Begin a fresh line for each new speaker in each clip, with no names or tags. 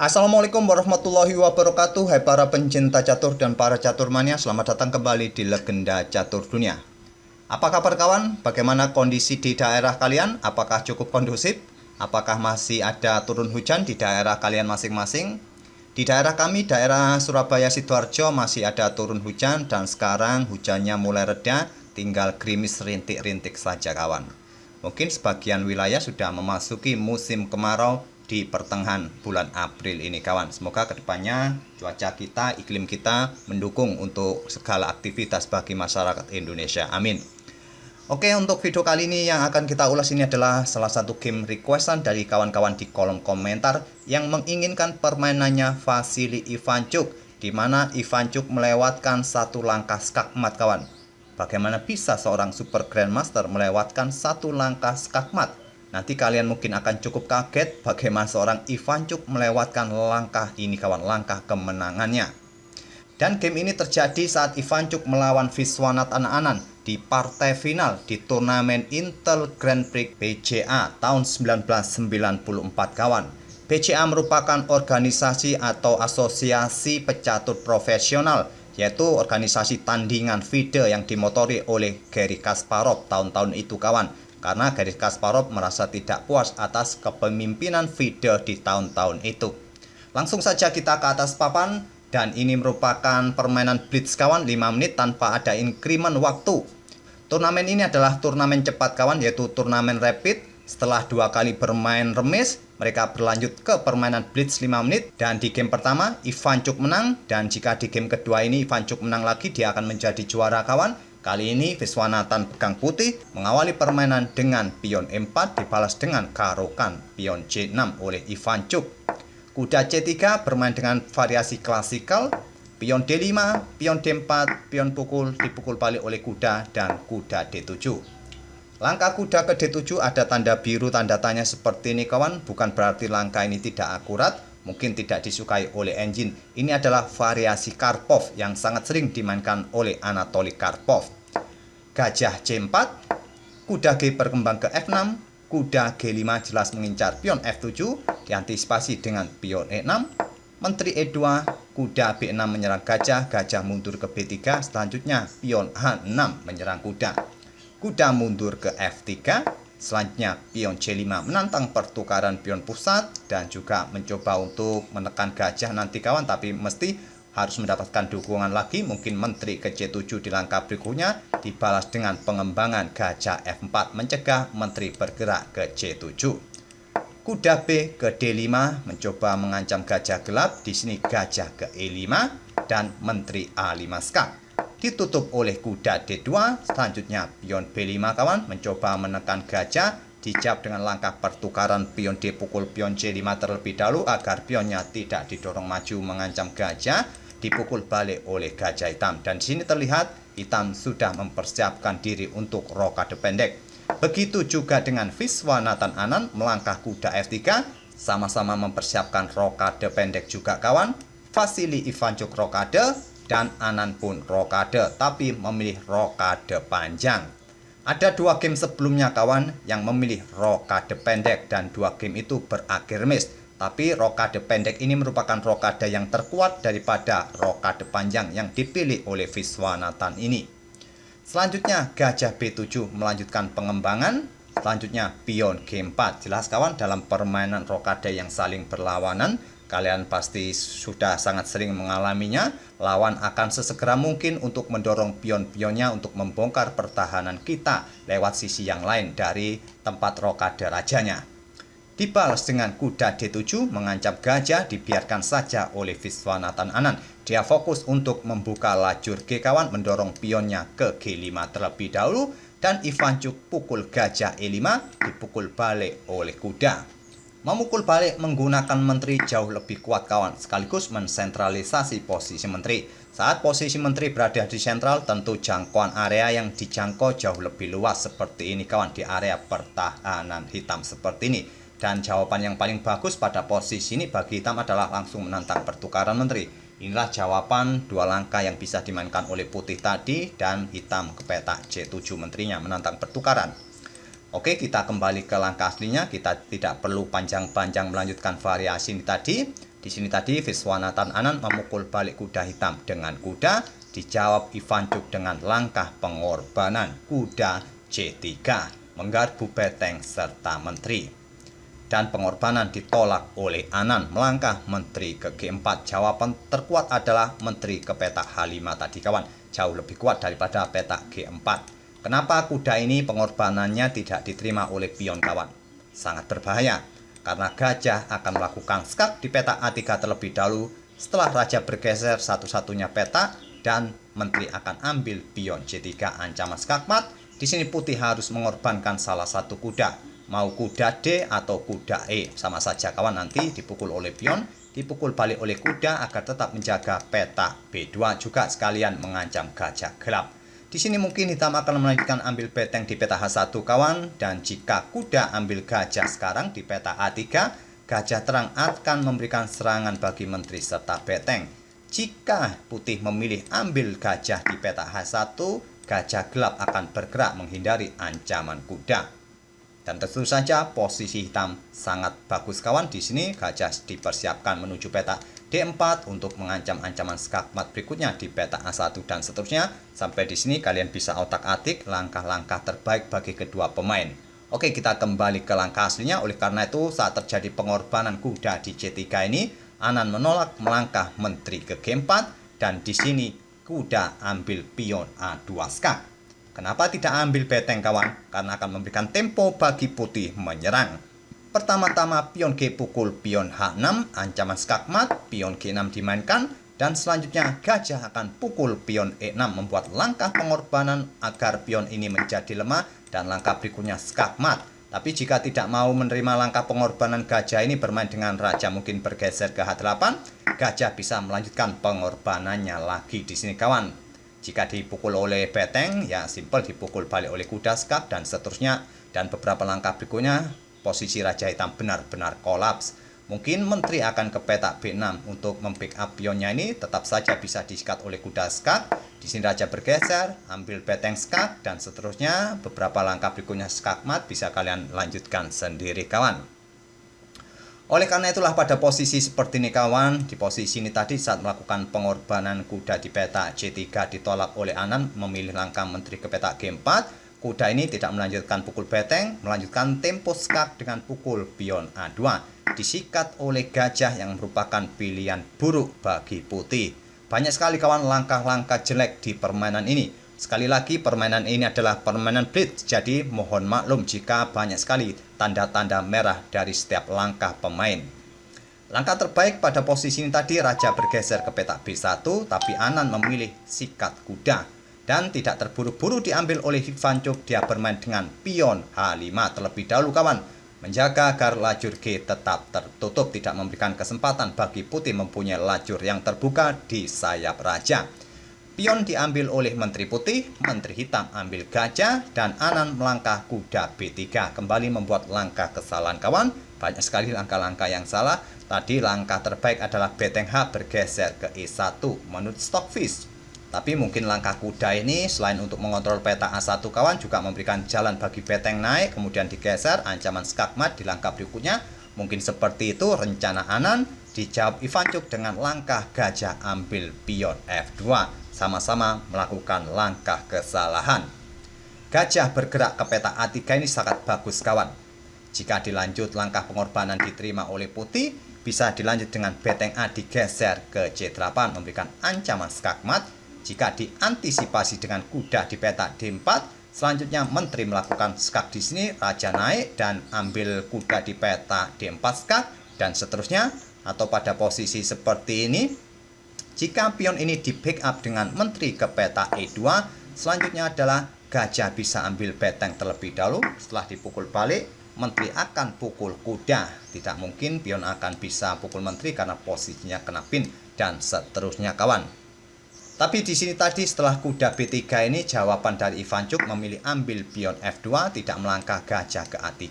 Assalamualaikum warahmatullahi wabarakatuh. Hai para pencinta catur dan para catur mania, selamat datang kembali di Legenda Catur Dunia. Apa kabar kawan? Bagaimana kondisi di daerah kalian? Apakah cukup kondusif? Apakah masih ada turun hujan di daerah kalian masing-masing? Di daerah kami, daerah Surabaya Sidoarjo, masih ada turun hujan dan sekarang hujannya mulai reda, tinggal gerimis rintik-rintik saja kawan. Mungkin sebagian wilayah sudah memasuki musim kemarau di pertengahan bulan April ini kawan. Semoga kedepannya cuaca kita, iklim kita mendukung untuk segala aktivitas bagi masyarakat Indonesia. Amin. Oke, untuk video kali ini yang akan kita ulas ini adalah salah satu game requestan dari kawan-kawan di kolom komentar yang menginginkan permainannya Vasily Ivanchuk, di mana Ivanchuk melewatkan satu langkah skakmat kawan. Bagaimana bisa seorang super grandmaster melewatkan satu langkah skakmat? Nanti kalian mungkin akan cukup kaget bagaimana seorang Ivanchuk melewatkan langkah ini kawan, langkah kemenangannya. Dan game ini terjadi saat Ivanchuk melawan Viswanathan Anand di partai final di turnamen Intel Grand Prix BCA tahun 1994 kawan. BCA merupakan organisasi atau asosiasi pecatur profesional, yaitu organisasi tandingan FIDE yang dimotori oleh Garry Kasparov tahun-tahun itu kawan. Karena Garry Kasparov merasa tidak puas atas kepemimpinan FIDE di tahun-tahun itu. Langsung saja kita ke atas papan, dan ini merupakan permainan blitz kawan, 5 menit tanpa ada increment waktu. Turnamen ini adalah turnamen cepat kawan, yaitu turnamen rapid. Setelah 2 kali bermain remis, mereka berlanjut ke permainan blitz 5 menit. Dan di game pertama Ivanchuk menang, dan jika di game kedua ini Ivanchuk menang lagi, dia akan menjadi juara kawan. Kali ini Viswanathan pegang putih mengawali permainan dengan pion E4 dibalas dengan karokan pion C6 oleh Ivanchuk. Kuda C3 bermain dengan variasi klasikal, pion D5, pion D4, pion pukul dipukul balik oleh kuda dan kuda D7. Langkah kuda ke D7 ada tanda biru tanda tanya seperti ini kawan, bukan berarti langkah ini tidak akurat, mungkin tidak disukai oleh engine. Ini adalah variasi Karpov yang sangat sering dimainkan oleh Anatoly Karpov. Gajah C4, kuda G berkembang ke F6, kuda G5 jelas mengincar pion F7, diantisipasi dengan pion E6, menteri E2, kuda B6 menyerang gajah, gajah mundur ke B3, selanjutnya pion H6 menyerang kuda. Kuda mundur ke F3, selanjutnya pion C5 menantang pertukaran pion pusat dan juga mencoba untuk menekan gajah nanti kawan, tapi mesti harus mendapatkan dukungan lagi, mungkin menteri ke C7 di langkah berikutnya, dibalas dengan pengembangan gajah F4 mencegah menteri bergerak ke C7. Kuda B ke D5 mencoba mengancam gajah gelap, di sini gajah ke E5 dan menteri A5 skak. Ditutup oleh kuda D2, selanjutnya pion B5 kawan, mencoba menekan gajah, dijawab dengan langkah pertukaran pion D pukul pion C5 terlebih dahulu agar pionnya tidak didorong maju mengancam gajah, dipukul balik oleh gajah hitam. Dan di sini terlihat hitam sudah mempersiapkan diri untuk rokade pendek. Begitu juga dengan Viswanathan Anand melangkah kuda F3, sama-sama mempersiapkan rokade pendek juga kawan. Vasily Ivanchuk rokade dan Anand pun rokade, tapi memilih rokade panjang. Ada 2 game sebelumnya kawan yang memilih rokade pendek dan 2 game itu berakhir miss. Tapi rokade pendek ini merupakan rokade yang terkuat daripada rokade panjang yang dipilih oleh Viswanathan ini. Selanjutnya gajah B7 melanjutkan pengembangan. Selanjutnya pion G4. Jelas kawan, dalam permainan rokade yang saling berlawanan, kalian pasti sudah sangat sering mengalaminya. Lawan akan sesegera mungkin untuk mendorong pion-pionnya untuk membongkar pertahanan kita lewat sisi yang lain dari tempat rokade rajanya. Dibalas dengan kuda D7 mengancam gajah, dibiarkan saja oleh Viswanathan Anand. Dia fokus untuk membuka lajur G kawan, mendorong pionnya ke G5 terlebih dahulu, dan Ivanchuk pukul gajah E5 dipukul balik oleh kuda. Memukul balik menggunakan menteri jauh lebih kuat kawan, sekaligus mensentralisasi posisi menteri. Saat posisi menteri berada di sentral, tentu jangkauan area yang dijangkau jauh lebih luas seperti ini kawan, di area pertahanan hitam seperti ini. Dan jawaban yang paling bagus pada posisi ini bagi hitam adalah langsung menantang pertukaran menteri. Inilah jawaban 2 langkah yang bisa dimainkan oleh putih tadi, dan hitam ke petak C7 menterinya menantang pertukaran. Oke, kita kembali ke langkah aslinya. Kita tidak perlu panjang-panjang melanjutkan variasi ini tadi. Di sini tadi Viswanathan Anand memukul balik kuda hitam dengan kuda, dijawab Ivancuk dengan langkah pengorbanan kuda C3, menggarpu Beteng serta menteri. Dan pengorbanan ditolak oleh Anand melangkah menteri ke G4. Jawaban terkuat adalah menteri ke petak H5 tadi kawan, jauh lebih kuat daripada petak G4. Kenapa kuda ini pengorbanannya tidak diterima oleh pion kawan? Sangat berbahaya, karena gajah akan melakukan skak di petak A3 terlebih dahulu. Setelah raja bergeser satu-satunya petak dan menteri akan ambil pion C3 ancaman skakmat. Di sini putih harus mengorbankan salah satu kuda. Mau kuda D atau kuda E, sama saja kawan, nanti dipukul oleh pion, dipukul balik oleh kuda agar tetap menjaga petak B2, juga sekalian mengancam gajah gelap. Di sini mungkin hitam akan melanjutkan ambil beteng di peta H1 kawan, dan jika kuda ambil gajah sekarang di peta A3, gajah terang akan memberikan serangan bagi menteri serta beteng. Jika putih memilih ambil gajah di peta H1, gajah gelap akan bergerak menghindari ancaman kuda. Dan tentu saja posisi hitam sangat bagus kawan. Di sini gajah dipersiapkan menuju peta D4 untuk mengancam ancaman skakmat berikutnya di peta A1 dan seterusnya. Sampai di sini kalian bisa otak-atik langkah-langkah terbaik bagi kedua pemain. Oke, kita kembali ke langkah aslinya. Oleh karena itu, saat terjadi pengorbanan kuda di C3 ini, Anand menolak melangkah menteri ke G4, dan di sini kuda ambil pion A2 skak. Kenapa tidak ambil beteng kawan? Karena akan memberikan tempo bagi putih menyerang. Pertama-tama pion G pukul pion H6, ancaman skakmat, pion G6 dimainkan, dan selanjutnya gajah akan pukul pion E6 membuat langkah pengorbanan agar pion ini menjadi lemah, dan langkah berikutnya skakmat. Tapi jika tidak mau menerima langkah pengorbanan gajah ini bermain dengan raja mungkin bergeser ke H8, gajah bisa melanjutkan pengorbanannya lagi di sini kawan. Jika dipukul oleh beteng, ya simpel dipukul balik oleh kuda skak dan seterusnya. Dan beberapa langkah berikutnya, posisi raja hitam benar-benar kolaps. Mungkin menteri akan ke petak B6 untuk mempick up pionnya ini, tetap saja bisa disikat oleh kuda skak. Di sini raja bergeser, ambil beteng skak, dan seterusnya. Beberapa langkah berikutnya skakmat bisa kalian lanjutkan sendiri kawan. Oleh karena itulah pada posisi seperti ini kawan, di posisi ini tadi saat melakukan pengorbanan kuda di peta C3 ditolak oleh Anand memilih langkah menteri ke peta G4, kuda ini tidak melanjutkan pukul beteng, melanjutkan tempo skak dengan pukul pion A2, disikat oleh gajah yang merupakan pilihan buruk bagi putih. Banyak sekali kawan langkah-langkah jelek di permainan ini. Sekali lagi permainan ini adalah permainan blitz, jadi mohon maklum jika banyak sekali tanda-tanda merah dari setiap langkah pemain. Langkah terbaik pada posisi ini tadi raja bergeser ke petak B1, tapi Anand memilih sikat kuda. Dan tidak terburu-buru diambil oleh Ivancuk, dia bermain dengan pion H5 terlebih dahulu kawan. Menjaga agar lajur G tetap tertutup, tidak memberikan kesempatan bagi putih mempunyai lajur yang terbuka di sayap raja. Pion diambil oleh menteri putih, menteri hitam ambil gajah, dan Anand melangkah kuda B3. Kembali membuat langkah kesalahan kawan. Banyak sekali langkah-langkah yang salah. Tadi langkah terbaik adalah beteng H bergeser ke E1 menurut Stockfish. Tapi mungkin langkah kuda ini selain untuk mengontrol peta A1 kawan, juga memberikan jalan bagi beteng naik, kemudian digeser, ancaman skakmat di langkah berikutnya. Mungkin seperti itu rencana Anand. Dijawab Ivancuk dengan langkah gajah ambil pion F2. Sama-sama melakukan langkah kesalahan. Gajah bergerak ke peta A3 ini sangat bagus kawan. Jika dilanjut langkah pengorbanan diterima oleh putih, bisa dilanjut dengan beteng A digeser ke C8 memberikan ancaman skakmat. Jika diantisipasi dengan kuda di peta D4, selanjutnya menteri melakukan skak di sini, raja naik dan ambil kuda di peta D4 skak dan seterusnya. Atau pada posisi seperti ini, jika pion ini di backup dengan menteri ke peta E2, selanjutnya adalah gajah bisa ambil beteng terlebih dahulu. Setelah dipukul balik, menteri akan pukul kuda. Tidak mungkin pion akan bisa pukul menteri karena posisinya kena pin dan seterusnya kawan. Tapi di sini tadi setelah kuda B3 ini jawaban dari Ivancuk memilih ambil pion F2, tidak melangkah gajah ke A3,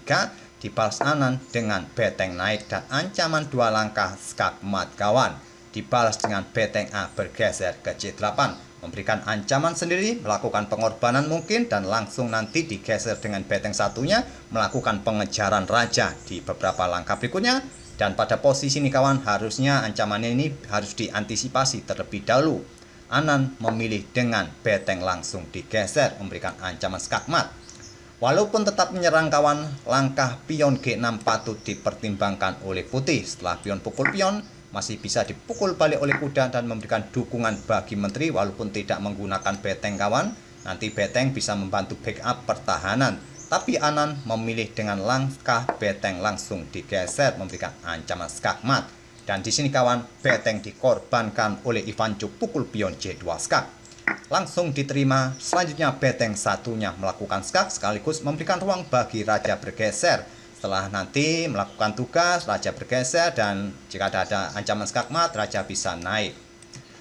dibalas Anand dengan beteng naik dan ancaman 2 langkah skakmat kawan. Dibalas dengan beteng A bergeser ke C8, memberikan ancaman sendiri, melakukan pengorbanan mungkin, dan langsung nanti digeser dengan beteng satunya, melakukan pengejaran raja di beberapa langkah berikutnya. Dan pada posisi ini kawan, harusnya ancamannya ini harus diantisipasi terlebih dahulu. Anan memilih dengan beteng langsung digeser, memberikan ancaman skakmat. Walaupun tetap menyerang kawan, langkah pion G6 patut dipertimbangkan oleh putih. Setelah pion pukul pion, masih bisa dipukul balik oleh kuda dan memberikan dukungan bagi menteri walaupun tidak menggunakan beteng kawan. Nanti beteng bisa membantu backup pertahanan. Tapi Anan memilih dengan langkah beteng langsung digeser, memberikan ancaman skakmat. Dan di sini kawan, beteng dikorbankan oleh Ivancuk pukul pion J2 skak. Langsung diterima. Selanjutnya beteng satunya melakukan skak sekaligus memberikan ruang bagi raja bergeser. Setelah nanti melakukan tugas, raja bergeser dan jika ada ancaman skakmat, raja bisa naik.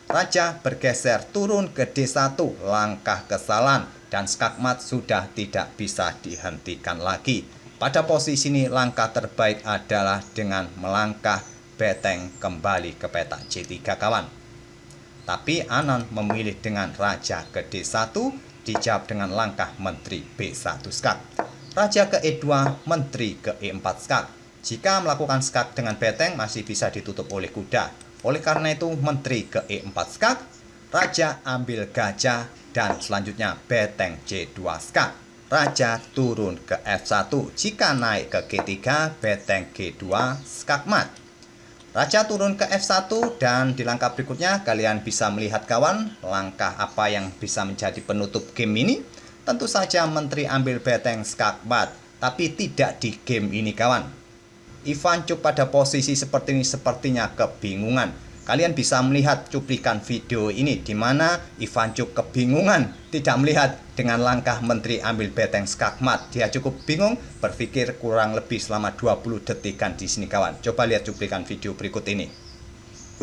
Raja bergeser turun ke D1, langkah kesalahan dan skakmat sudah tidak bisa dihentikan lagi. Pada posisi ini langkah terbaik adalah dengan melangkah beteng kembali ke petak J3 kawan. Tapi Anan memilih dengan raja ke D1, dijawab dengan langkah menteri B1 skak. Raja ke E2, menteri ke E4 skak. Jika melakukan skak dengan beteng masih bisa ditutup oleh kuda. Oleh karena itu menteri ke E4 skak, raja ambil gajah dan selanjutnya beteng J2 skak. Raja turun ke F1, jika naik ke G3 beteng G2 skak mat. Raja turun ke F1 dan di langkah berikutnya kalian bisa melihat kawan langkah apa yang bisa menjadi penutup game ini. Tentu saja menteri ambil beteng skak mat, tapi tidak di game ini kawan. Ivancuk pada posisi seperti ini sepertinya kebingungan. Kalian bisa melihat cuplikan video ini di mana Ivancuk kebingungan tidak melihat dengan langkah menteri ambil beteng skakmat. Dia cukup bingung, berpikir kurang lebih selama 20 detikan di sini kawan. Coba lihat cuplikan video berikut ini.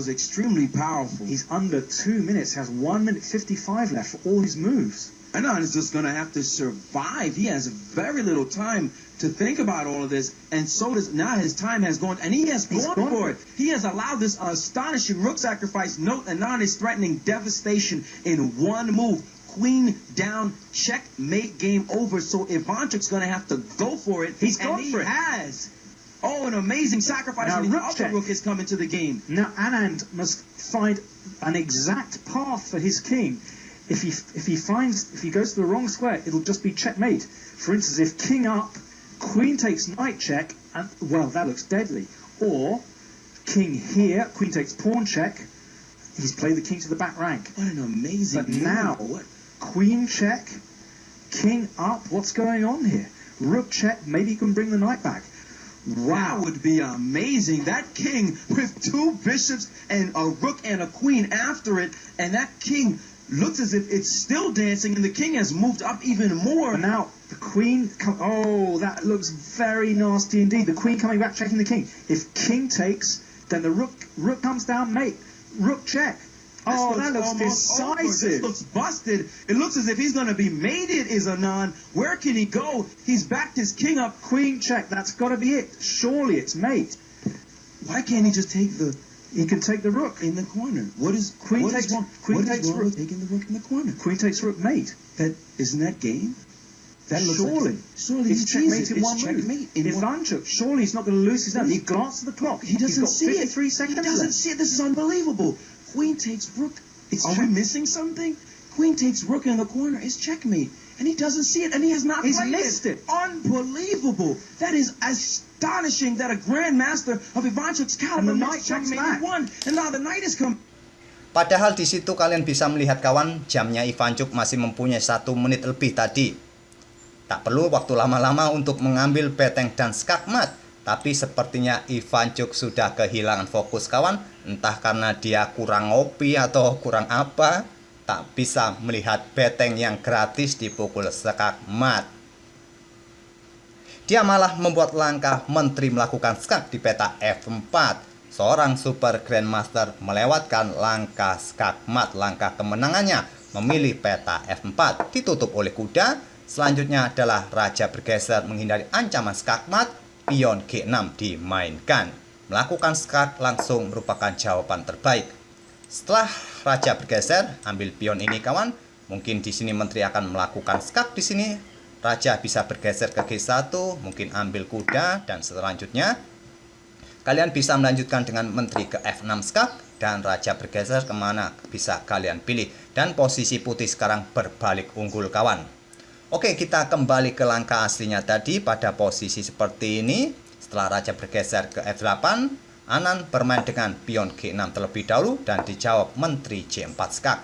Was extremely powerful.
He's under 2 minutes, has 1 minute 55 left for all his moves.
Anan is just going to have to survive. He has very little time to think about all of this, and so does now his time has gone, and he has gone for it. He has allowed this astonishing rook sacrifice. Note, Anan is threatening devastation in one move. Queen down, checkmate, game over. So Ivancuk's going to have to go for it.
He's gone for it.
Has. Oh, an amazing sacrifice.
Now,
And the
rook
other
check.
rook is coming to the game.
Now Anand must find an exact path for his king. If he goes to the wrong square, it'll just be checkmate. For instance, if king up, queen takes knight check, and well, that looks deadly. Or king here, queen takes pawn check. He's played the king to the back rank.
What an amazing
But
move.
now,
What?
queen check, king up. What's going on here? Rook check. Maybe he can bring the knight back.
That would be amazing. That king with two bishops and a rook and a queen after it, and that king looks as if it's still dancing, and the king has moved up even more.
And now the queen. Oh, that looks very nasty indeed. The queen coming back, checking the king. If king takes, then the rook comes down, mate. Rook check. Oh, that looks decisive.
This looks busted. It looks as if he's going to be mated, is Anan. Where can he go? He's backed his king up.
Queen check. That's got to be it. Surely it's mate.
Why can't he just take the?
He can take the rook.
In the corner. What is
Queen
what
takes-
is wrong?
queen
What is
takes
wrong
rook.
with taking the rook in the corner?
Queen takes rook, mate.
That isn't that game. That looks
Surely.
like, surely
It's
he sees
checkmate
it.
in
It's
one
checkmate
move.
in one.
Ivancuk, surely he's not going to lose his name. He glanced at the clock.
He doesn't
He's
see
got
it.
53 seconds
He doesn't
left.
see it. This is unbelievable. Queen takes rook. Are we
check-
missing something? Queen takes rook in the corner. It's checkmate. And he doesn't see it. And he has not
He's
played
missed it.
Unbelievable. That is astonishing that a grandmaster of Ivancuk's caliber
And the knight
makes
checks
checkmate in
back.
one. And now the knight has come.
Padahal di situ kalian bisa melihat kawan, jamnya Ivancuk masih mempunyai 1 menit lebih tadi. Tak perlu waktu lama-lama untuk mengambil beteng dan skakmat. Tapi sepertinya Ivancuk sudah kehilangan fokus kawan. Entah karena dia kurang ngopi atau kurang apa. Tak bisa melihat beteng yang gratis dipukul skakmat. Dia malah membuat langkah menteri melakukan skak di peta F4. Seorang super grandmaster melewatkan langkah skakmat, langkah kemenangannya, memilih peta F4, ditutup oleh kuda. Selanjutnya adalah raja bergeser menghindari ancaman skakmat, pion G6 dimainkan. Melakukan skak langsung merupakan jawaban terbaik. Setelah raja bergeser, ambil pion ini kawan, mungkin di sini menteri akan melakukan skak di sini. Raja bisa bergeser ke G1, mungkin ambil kuda dan selanjutnya Kalian bisa melanjutkan dengan menteri ke F6 skak dan raja bergeser kemana bisa kalian pilih. Dan posisi putih sekarang berbalik unggul kawan. Oke, kita kembali ke langkah aslinya tadi pada posisi seperti ini. Setelah raja bergeser ke F8, Anan bermain dengan pion G6 terlebih dahulu dan dijawab menteri J4 skak.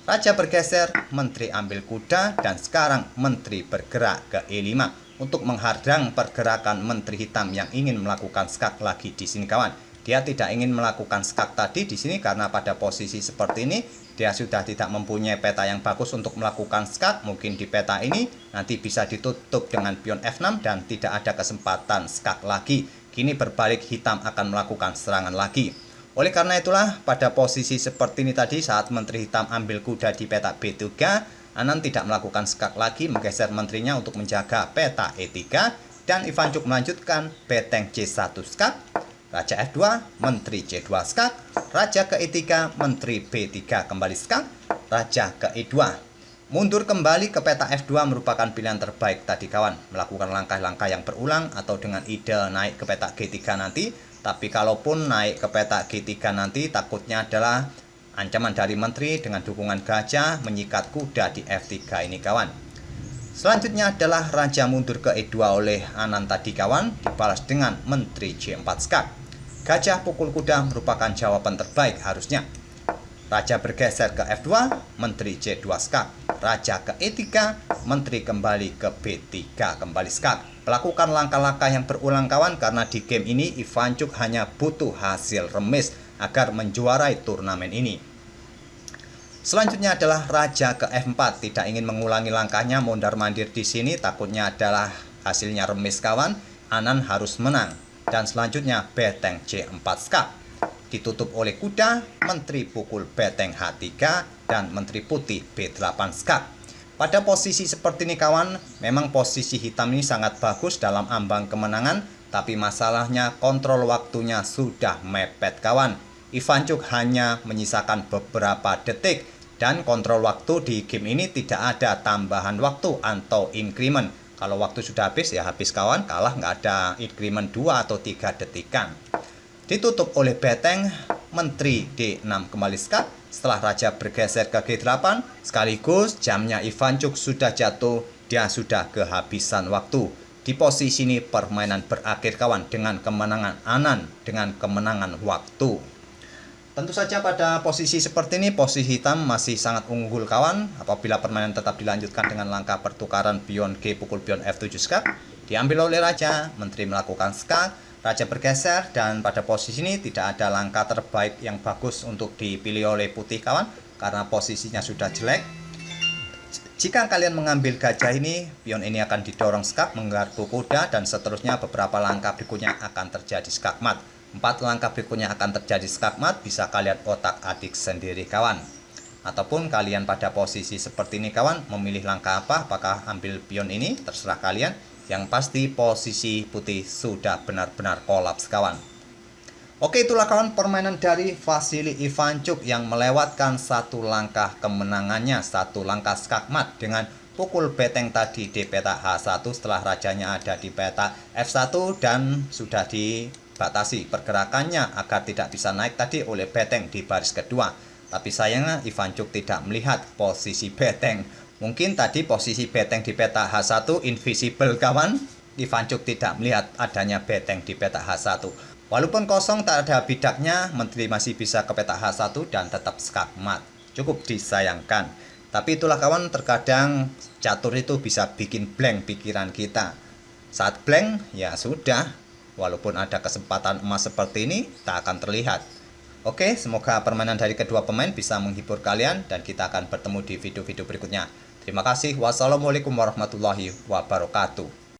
Raja bergeser, menteri ambil kuda, dan sekarang menteri bergerak ke E5 untuk menghadang pergerakan menteri hitam yang ingin melakukan skak lagi di sini kawan. Dia tidak ingin melakukan skak tadi di sini karena pada posisi seperti ini dia sudah tidak mempunyai peta yang bagus untuk melakukan skak. Mungkin di peta ini nanti bisa ditutup dengan pion F6 dan tidak ada kesempatan skak lagi. Kini berbalik, hitam akan melakukan serangan lagi. Oleh karena itulah pada posisi seperti ini tadi saat menteri hitam ambil kuda di peta B3, Anan tidak melakukan skak lagi, menggeser menterinya untuk menjaga peta E3, dan Ivanchuk melanjutkan beteng C1 skak, raja F2, menteri C2 skak, raja ke E3, menteri B3 kembali skak, raja ke E2. Mundur kembali ke peta F2 merupakan pilihan terbaik tadi kawan, melakukan langkah-langkah yang berulang atau dengan ide naik ke peta G3 nanti. Tapi kalaupun naik ke peta G3 nanti takutnya adalah ancaman dari menteri dengan dukungan gajah menyikat kuda di F3 ini kawan. Selanjutnya adalah raja mundur ke E2 oleh Anan tadi kawan, dibalas dengan menteri J4 skak. Gajah pukul kuda merupakan jawaban terbaik harusnya. Raja bergeser ke F2, menteri C2 skak. Raja ke E3, menteri kembali ke B3 kembali skak. Melakukan langkah-langkah yang berulang kawan karena di game ini Ivanchuk hanya butuh hasil remis agar menjuarai turnamen ini. Selanjutnya adalah raja ke F4, tidak ingin mengulangi langkahnya mondar-mandir di sini, takutnya adalah hasilnya remis kawan. Anan harus menang. Dan selanjutnya beteng C4 skak. Ditutup oleh kuda, menteri pukul beteng H3 dan menteri putih B8 skak. Pada posisi seperti ini kawan, memang posisi hitam ini sangat bagus dalam ambang kemenangan, tapi masalahnya kontrol waktunya sudah mepet kawan. Ivanchuk hanya menyisakan beberapa detik dan kontrol waktu di game ini tidak ada tambahan waktu atau increment. Kalau waktu sudah habis ya habis kawan, kalah nggak ada increment 2 atau 3 detikan. Ditutup oleh beteng menteri D6 kembali skak. Setelah raja bergeser ke G8, sekaligus jamnya Ivanchuk sudah jatuh, dia sudah kehabisan waktu. Di posisi ini permainan berakhir kawan dengan kemenangan Anan dengan kemenangan waktu. Tentu saja pada posisi seperti ini posisi hitam masih sangat unggul kawan. Apabila permainan tetap dilanjutkan dengan langkah pertukaran pion G pukul pion F7 skak, diambil oleh raja, menteri melakukan skak, raja bergeser, dan pada posisi ini tidak ada langkah terbaik yang bagus untuk dipilih oleh putih kawan karena posisinya sudah jelek. Jika kalian mengambil gajah ini, pion ini akan didorong skak, menggarpu kuda, dan seterusnya beberapa langkah berikutnya akan terjadi skakmat. 4 langkah berikutnya akan terjadi skakmat, bisa kalian otak-atik sendiri kawan. Ataupun kalian pada posisi seperti ini kawan, memilih langkah apa, apakah ambil pion ini, terserah kalian. Yang pasti posisi putih sudah benar-benar kolaps kawan. Oke, itulah kawan permainan dari Vasily Ivanchuk yang melewatkan satu langkah kemenangannya, satu langkah skakmat dengan pukul beteng tadi di peta H1 setelah rajanya ada di peta F1 dan sudah dibatasi pergerakannya agar tidak bisa naik tadi oleh beteng di baris kedua. Tapi sayangnya Ivanchuk tidak melihat posisi beteng. Mungkin tadi posisi beteng di peta H1 invisible kawan. Ivanchuk tidak melihat adanya beteng di peta H1. Walaupun kosong tak ada bidaknya, menteri masih bisa ke peta H1 dan tetap skakmat. Cukup disayangkan. Tapi itulah kawan, terkadang catur itu bisa bikin blank pikiran kita. Saat blank, ya sudah. Walaupun ada kesempatan emas seperti ini, tak akan terlihat. Oke, semoga permainan dari kedua pemain bisa menghibur kalian dan kita akan bertemu di video-video berikutnya. Terima kasih. Wassalamualaikum warahmatullahi wabarakatuh.